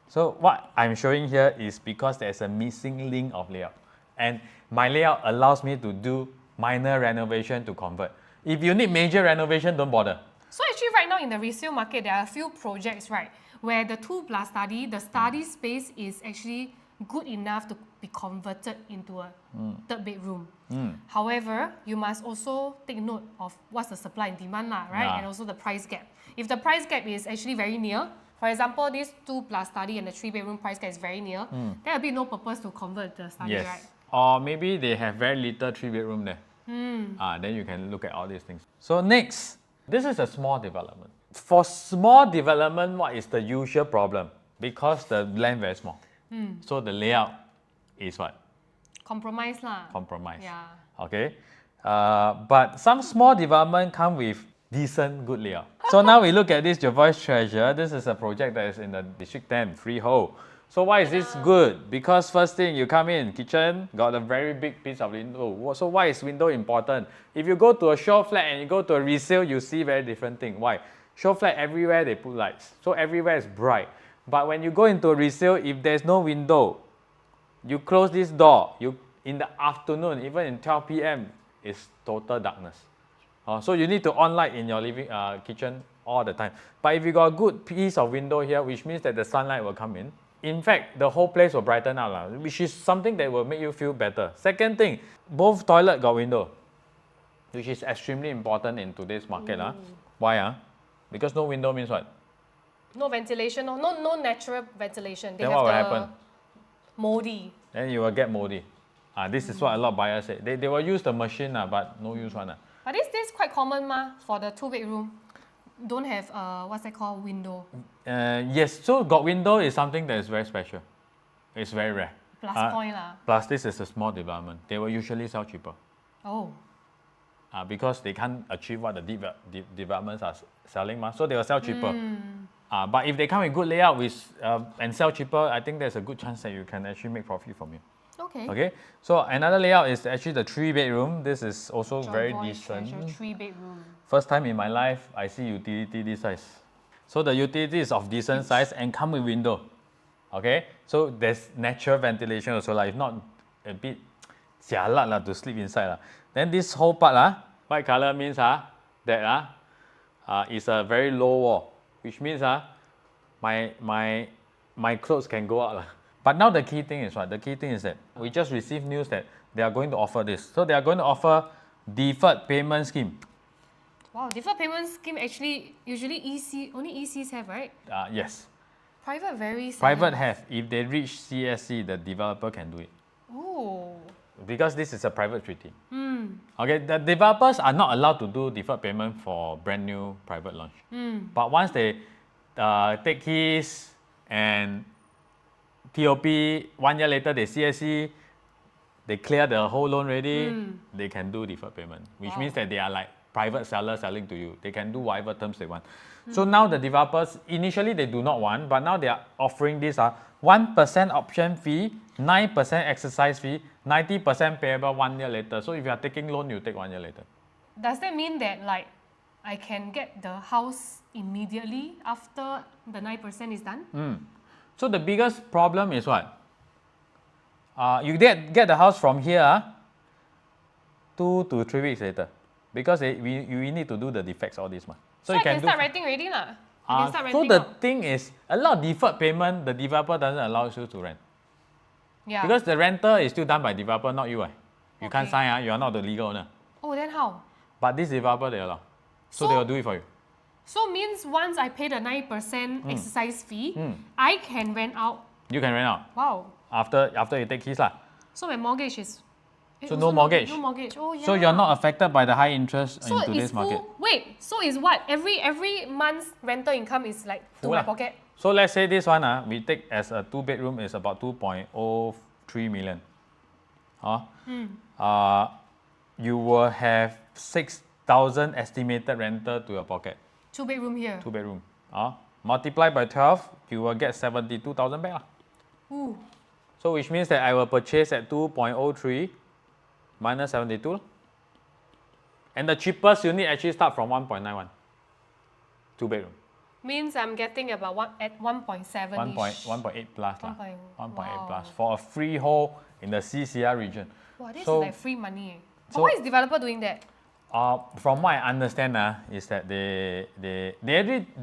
So what I'm showing here is because there's a missing link of layout. And my layout allows me to do minor renovation to convert. If you need major renovation, don't bother. So actually right now in the resale market, there are a few projects, right, where the 2 plus study, the study space is actually good enough to be converted into a 3rd bedroom. However, you must also take note of what's the supply and demand, right? Yeah. And also the price gap. If the price gap is actually very near, for example, this 2 plus study and the 3-bedroom price gap is very near, there will be no purpose to convert the study, Yes. right? Or maybe they have very little 3-bedroom there. Then you can look at all these things. So next, this is a small development. For small development, what is the usual problem? Because the land very small. So the layout is what? Compromise lah. Compromise. Yeah. Okay. But some small development come with decent, good layout. So now we look at this Jervois Treasure. This is a project that is in the District 10, freehold. So why is this good? Because first thing, you come in, kitchen, got a very big piece of window. So why is window important? If you go to a show flat and you go to a resale, you see very different thing. Why? Show flat, everywhere they put lights. So everywhere is bright. But when you go into a resale, if there's no window, you close this door, in the afternoon, even in 12 p.m., it's total darkness. So you need to on light in your living kitchen all the time. But if you got a good piece of window here, which means that the sunlight will come in fact, the whole place will brighten up, which is something that will make you feel better. Second thing, both toilet got window, which is extremely important in today's market. Why? Because no window means what? No ventilation, no natural ventilation. They Then have what will the happen? moldy. Then you will get moldy. This is what a lot of buyers say. They will use the machine, but no use one. But this quite common for the 2-bedroom. Don't have what's that called, window. Yes, so got window is something that is very special. It's very rare. Plus point lah. Plus this is a small development. They will usually sell cheaper. Oh. Because they can't achieve what the developments are selling, so they will sell cheaper. But if they come with good layout and sell cheaper, I think there's a good chance that you can actually make profit from it. Okay. So another layout is actually the 3-bedroom. This is also very decent. 3-bedroom. First time in my life, I see utility this size. So the utility is of decent size and come with window. Okay. So there's natural ventilation also. If not a bit jialat to sleep inside. Then this whole part, white color means that is a very low wall, which means my clothes can go out. But now the key thing is what? The key thing is that we just received news that they are going to offer this. So they are going to offer deferred payment scheme. Wow, deferred payment scheme actually usually only ECs have, right? Yes. Private very seldom. Private have. If they reach CSC, the developer can do it. Oh. Because this is a private treaty. Okay, the developers are not allowed to do deferred payment for brand new private launch. But once they take keys and TOP, 1 year later they CSC, they clear the whole loan ready, they can do deferred payment, which means that they are like private sellers selling to you. They can do whatever terms they want. So now the developers, initially they do not want, but now they are offering this 1% option fee, 9% exercise fee, 90% payable 1 year later. So if you are taking loan, you take 1 year later. Does that mean that I can get the house immediately after the 9% is done? So the biggest problem is what? You get the house from here 2 to 3 weeks later, because we need to do the defects, all this. So I can start renting already lah. can start So renting the out. thing is, a lot of deferred payment, the developer doesn't allow you to rent. Yeah. Because the rental is still done by developer, not you. You can't Okay. sign, you are not the legal owner. Oh, then how? But this developer, they allow. So they will do it for you. So means once I pay the 9% exercise fee, I can rent out. You can rent out Wow. after you take keys. So my mortgage is. So no mortgage. No mortgage. Oh yeah. So you're not affected by the high interest So in today's it's market. full. Wait. So is what every month's rental income is like to Full my lah. pocket. So let's say this one we take as a 2-bedroom is about 2.03 million. You will have 6,000 estimated rental to your pocket. 2-bedroom here. 2-bedroom. Multiply by 12, you will get 72,000 back. Ooh. So which means that I will purchase at 2.03 minus 72. And the cheapest unit actually start from 1.91. 2-bedroom. Means I'm getting about 1.7. 1.8 plus. 1.8 1.8 plus for a freehold in the CCR region. Wow, this So- is like free money. But so- why is developer doing that? From what I understand is that they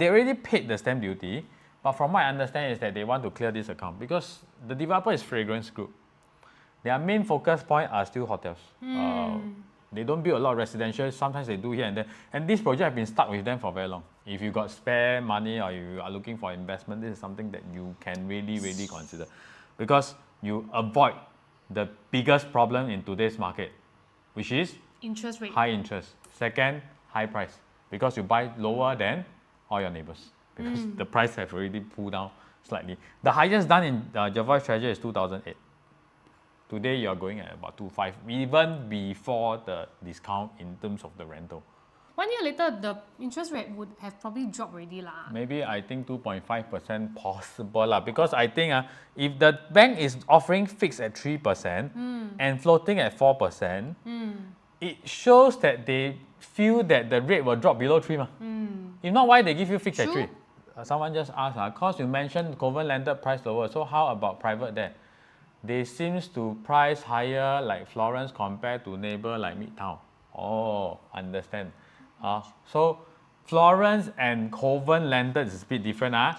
already paid the stamp duty, but from what I understand is that they want to clear this account because the developer is Fragrance Group. Their main focus point are still hotels. They don't build a lot of residential. Sometimes they do here and there. And this project has been stuck with them for very long. If you got spare money or you are looking for investment, this is something that you can really consider, because you avoid the biggest problem in today's market, which is Interest rate. high interest. Second, high price, because you buy lower than all your neighbors, because the price have already pulled down slightly. The highest done in Jervois Treasure is 2008. Today you are going at about 2.5, even before the discount in terms of the rental. 1 year later, the interest rate would have probably dropped already lah. Maybe I think 2.5% possible lah, because I think if the bank is offering fixed at 3% and floating at 4%, it shows that they feel that the rate will drop below 3 If not, why they give you fixed at True. 3? Someone just asked, cause you mentioned Coven landed price lower, so how about private there? They seems to price higher like Florence compared to neighbor like Midtown. Oh, understand. So Florence and Coven landed is a bit different.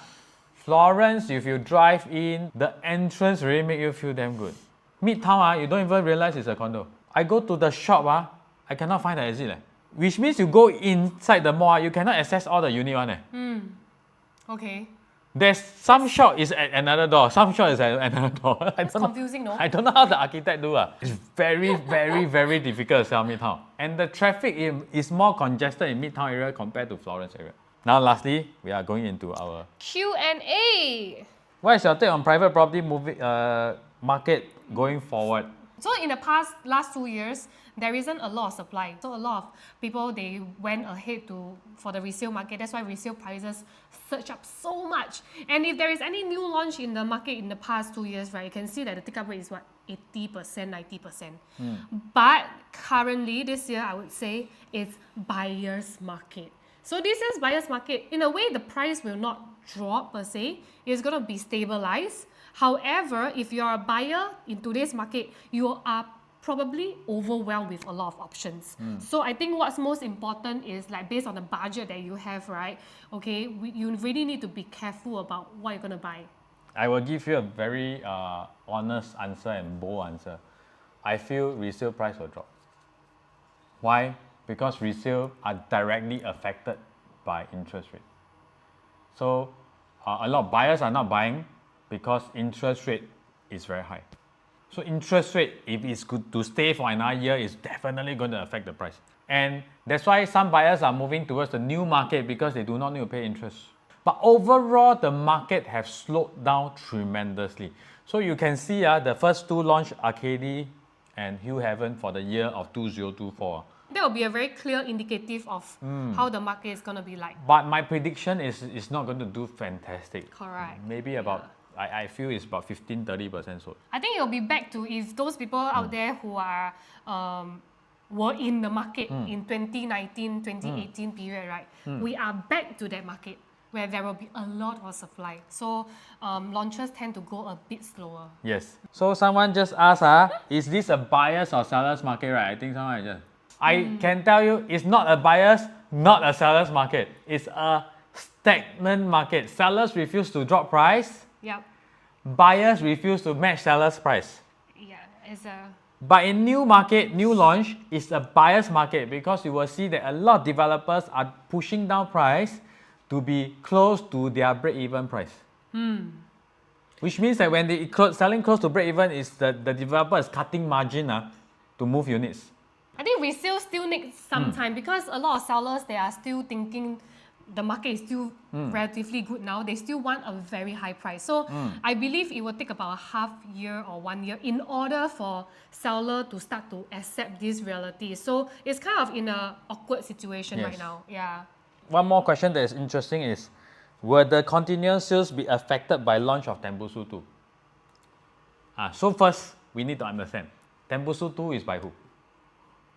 Florence, if you drive in, the entrance really make you feel damn good. Midtown, you don't even realize it's a condo. I go to the shop, I cannot find the exit. Which means you go inside the mall, you cannot access all the unit one. Okay. There's some shop is at another door, some shop is at another door. It's confusing, no? I don't know how the architect do. It's very, very difficult to sell Midtown. And the traffic is more congested in Midtown area compared to Florence area. Now lastly, we are going into our... Q&A. What is your take on private property market going forward? So in the last 2 years, there isn't a lot of supply. So a lot of people, they went ahead for the resale market. That's why resale prices surge up so much. And if there is any new launch in the market in the past 2 years, right, you can see that the take-up rate is what, 80%, 90%. But currently, this year, I would say it's buyer's market. So this is buyer's market. In a way, the price will not drop per se. It's going to be stabilized. However, if you're a buyer in today's market, you are probably overwhelmed with a lot of options. So I think what's most important is like based on the budget that you have, right? Okay, you really need to be careful about what you're going to buy. I will give you a very honest answer and bold answer. I feel resale price will drop. Why? Because resale are directly affected by interest rate. So a lot of buyers are not buying because interest rate is very high. So interest rate, if it's good to stay for another year, is definitely going to affect the price. And that's why some buyers are moving towards the new market because they do not need to pay interest. But overall, the market has slowed down tremendously. So you can see the first two launched Arcady and Hill Heaven for the year of 2024. That will be a very clear indicative of how the market is going to be like. But my prediction is it's not going to do fantastic. Correct. Maybe about, I feel it's about 15-30% sold. I think it'll be back to if those people out there who are were in the market in 2019, 2018 period, right? We are back to that market where there will be a lot of supply. So launches tend to go a bit slower. Yes. So someone just asked, is this a buyer's or seller's market, right? I think someone I can tell you it's not a buyer's, not a seller's market. It's a stagnant market. Sellers refuse to drop price. Yep. Buyers refuse to match sellers' price. Yeah, it's a But in new market, new launch is a buyer's market because you will see that a lot of developers are pushing down price to be close to their break-even price. Which means that when they selling close to break-even, is the developer is cutting margin to move units. I think resale still needs some time because a lot of sellers, they are still thinking the market is still relatively good now. They still want a very high price. So I believe it will take about a half year or 1 year in order for seller to start to accept this reality. So it's kind of in an awkward situation right Yes. now. Yeah. One more question that is interesting is, will the continuous sales be affected by launch of Tembusu 2? So first, we need to understand, Tembusu 2 is by who?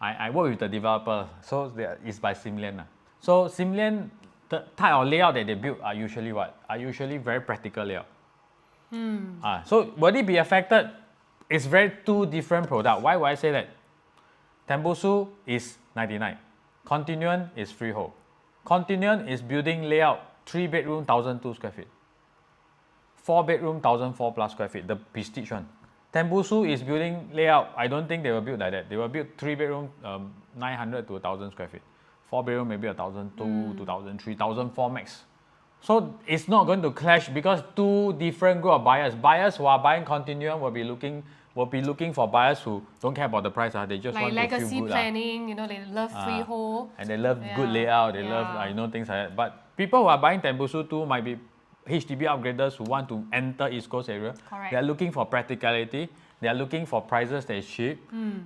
I work with the developer, so it's by Simlian. So Simlian, the type of layout that they build are usually what? Are usually very practical layout. So will it be affected? It's very two different products. Why would I say that? Tembusu is 99. Continuum is freehold. Continuum is building layout 3 bedroom, 1,002 square feet. 4 bedroom, 1,004 plus square feet, the prestige one. Tembusu is building layout, I don't think they will build like that. They will build 3 bedroom, 900 to 1,000 square feet. 4 bedroom, maybe 1,002, 2,003, 1,004 max. So it's not going to clash because two different group of buyers. Buyers who are buying Continuum will be looking for buyers who don't care about the price. They just Like want to feel legacy good. planning, they love freehold. And they love good layout, they love things like that. But people who are buying Tembusu 2 might be HDB upgraders who want to enter East Coast area. Correct. They are looking for practicality. They are looking for prices that is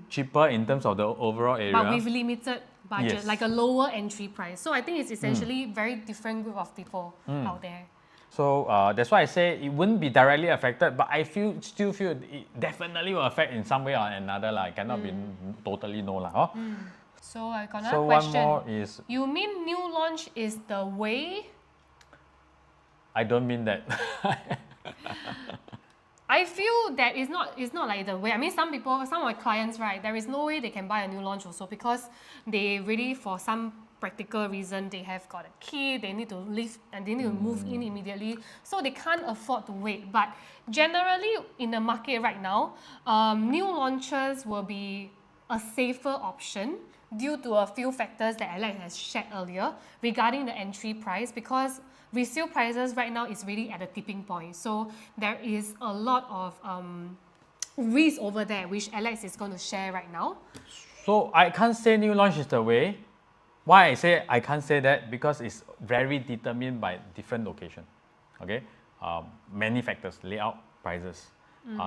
cheaper in terms of the overall area. But with limited budget, Yes. like a lower entry price. So I think it's essentially very different group of people out there. So that's why I say it wouldn't be directly affected, but I still feel it definitely will affect in some way or another. It cannot be totally no. So I got another So question. one more is, You mean new launch is the way? I don't mean that. I feel that it's not like the way. I mean, some of my clients, right, there is no way they can buy a new launch also because they really, for some practical reason, they have got a kid, they need to live and they need to move in immediately. So they can't afford to wait. But generally in the market right now, new launches will be a safer option due to a few factors that Alex has shared earlier regarding the entry price, because resale prices right now is really at a tipping point. So there is a lot of risk over there, which Alex is going to share right now. So I can't say new launch is the way. Why I say I can't say that? Because it's very determined by different location. Okay, many factors: layout, prices,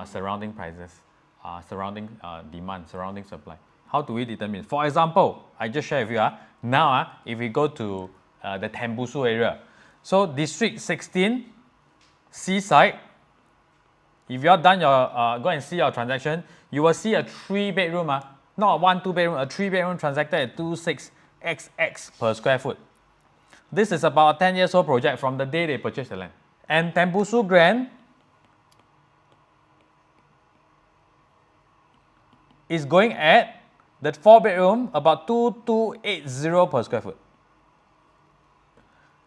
surrounding prices, surrounding demand, surrounding supply. How do we determine? For example, I just share with you. Now, if we go to the Tembusu area, so District 16, Seaside. If you are done your go and see your transaction, you will see a 3-bedroom, not a 1-2 bedroom, a 3-bedroom transacted at 26xx per square foot. This is about a 10 years old project from the day they purchased the land. And Tembusu Grand is going at the 4-bedroom about 2280 per square foot.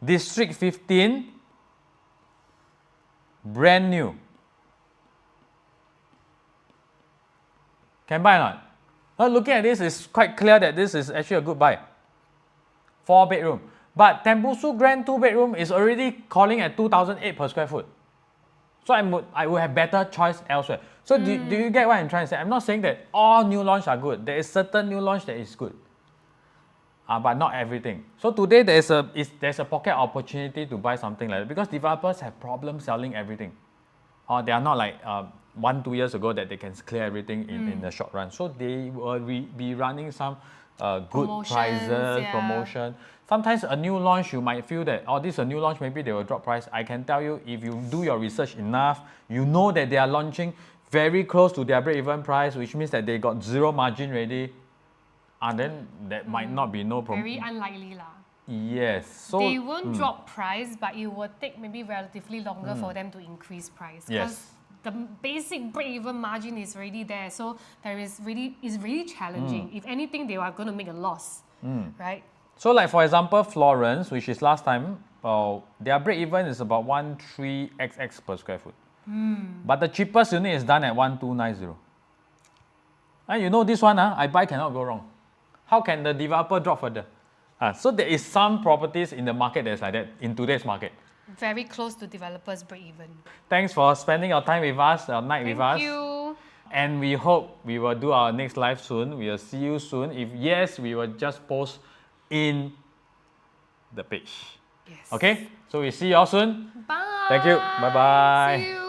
District 15, brand new. Can buy or not? Well, looking at this, it's quite clear that this is actually a good buy. 4-bedroom. But Tembusu Grand 2-bedroom is already calling at 2008 per square foot. So I would have better choice elsewhere. So do you get what I'm trying to say? I'm not saying that all new launch are good. There is certain new launch that is good. But not everything. So today there's a pocket opportunity to buy something like that because developers have problems selling everything. They are not like 1-2 years ago that they can clear everything in the short run. So they will be running some good prices, promotion. Sometimes a new launch, you might feel that, this is a new launch, maybe they will drop price. I can tell you, if you do your research enough, you know that they are launching very close to their break-even price, which means that they got zero margin ready. And then that might not be no problem. Very unlikely lah. Yes. So they won't drop price, but it will take maybe relatively longer for them to increase price. Yes. The basic break-even margin is already there, so it's really challenging. If anything, they are going to make a loss, right? So like for example, Florence, which is last time, their break even is about 13xx per square foot. But the cheapest unit is done at 1290. And you know this one, I buy cannot go wrong. How can the developer drop further? So there is some properties in the market that's like that in today's market. Very close to developers break even. Thanks for spending your time with us, your night with us. Thank you. And we hope we will do our next live soon. We will see you soon. If yes, we will just post in the page. Yes. Okay? So we see you all soon. Bye. Thank you. Bye-bye. See you.